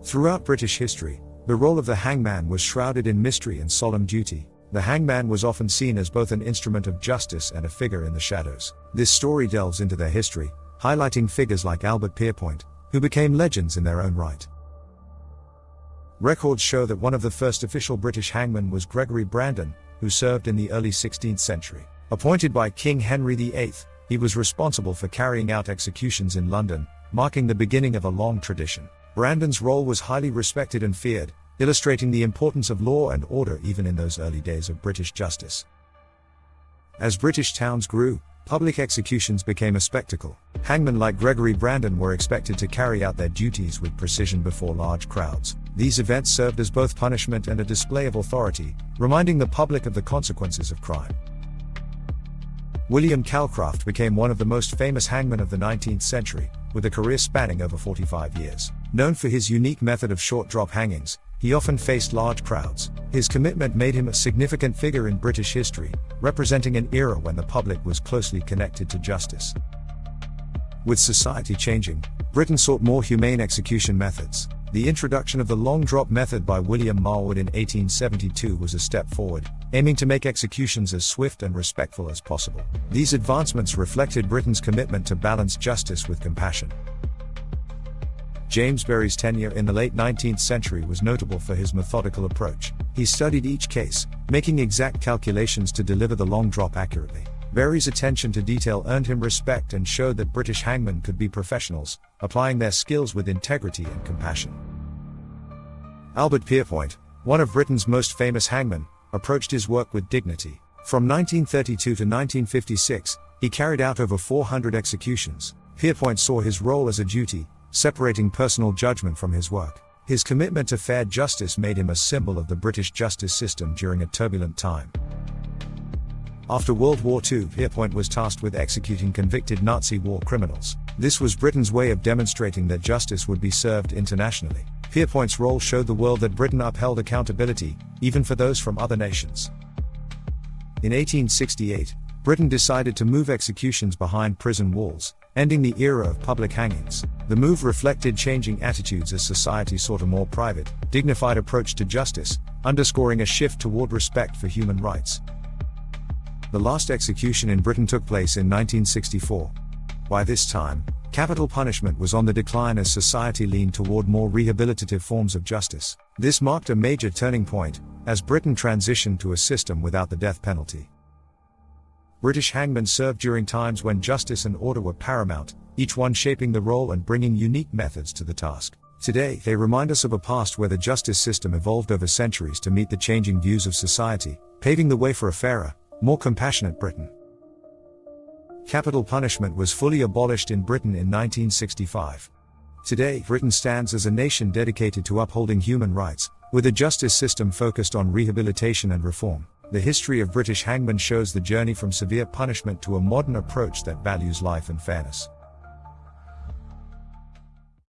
Throughout British history, the role of the hangman was shrouded in mystery and solemn duty. The hangman was often seen as both an instrument of justice and a figure in the shadows. This story delves into their history, highlighting figures like Albert Pierrepoint, who became legends in their own right. Records show that one of the first official British hangmen was Gregory Brandon, who served in the early 16th century. Appointed by King Henry VIII, he was responsible for carrying out executions in London, marking the beginning of a long tradition. Brandon's role was highly respected and feared, illustrating the importance of law and order even in those early days of British justice. As British towns grew, public executions became a spectacle. Hangmen like Gregory Brandon were expected to carry out their duties with precision before large crowds. These events served as both punishment and a display of authority, reminding the public of the consequences of crime. William Calcraft became one of the most famous hangmen of the 19th century, with a career spanning over 45 years. Known for his unique method of short drop hangings, he often faced large crowds. His commitment made him a significant figure in British history, representing an era when the public was closely connected to justice. With society changing, Britain sought more humane execution methods. The introduction of the long drop method by William Marwood in 1872 was a step forward, aiming to make executions as swift and respectful as possible. These advancements reflected Britain's commitment to balance justice with compassion. James Berry's tenure in the late 19th century was notable for his methodical approach. He studied each case, making exact calculations to deliver the long drop accurately. Berry's attention to detail earned him respect and showed that British hangmen could be professionals, applying their skills with integrity and compassion. Albert Pierrepoint, one of Britain's most famous hangmen, approached his work with dignity. From 1932 to 1956, he carried out over 400 executions. Pierrepoint saw his role as a duty, separating personal judgment from his work. His commitment to fair justice made him a symbol of the British justice system during a turbulent time. After World War II, Pierrepoint was tasked with executing convicted Nazi war criminals. This was Britain's way of demonstrating that justice would be served internationally. Pierrepoint's role showed the world that Britain upheld accountability, even for those from other nations. In 1868, Britain decided to move executions behind prison walls, ending the era of public hangings. The move reflected changing attitudes as society sought a more private, dignified approach to justice, underscoring a shift toward respect for human rights. The last execution in Britain took place in 1964. By this time, capital punishment was on the decline as society leaned toward more rehabilitative forms of justice. This marked a major turning point, as Britain transitioned to a system without the death penalty. British hangmen served during times when justice and order were paramount, each one shaping the role and bringing unique methods to the task. Today, they remind us of a past where the justice system evolved over centuries to meet the changing views of society, paving the way for a fairer, more compassionate Britain. Capital punishment was fully abolished in Britain in 1965. Today, Britain stands as a nation dedicated to upholding human rights, with a justice system focused on rehabilitation and reform. The history of British hangmen shows the journey from severe punishment to a modern approach that values life and fairness.